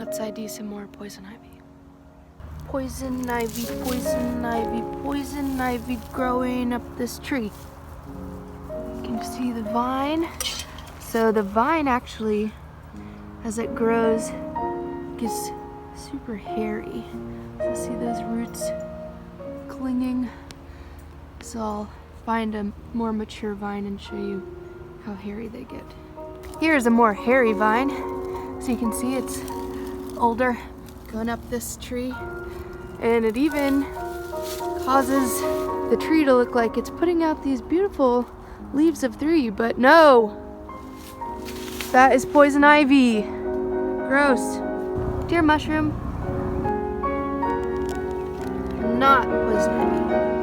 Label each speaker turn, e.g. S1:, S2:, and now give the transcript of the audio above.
S1: Let's ID some more poison ivy. Poison ivy, poison ivy, poison ivy growing up this tree. You can see the vine. So the vine actually, as it grows, gets super hairy. So see those roots clinging? So I'll find a more mature vine and show you how hairy they get. Here's a more hairy vine. So you can see it's older, going up this tree. And it even causes the tree to look like it's putting out these beautiful leaves of 3, but no! That is poison ivy. Gross. Dear mushroom. Not poison ivy.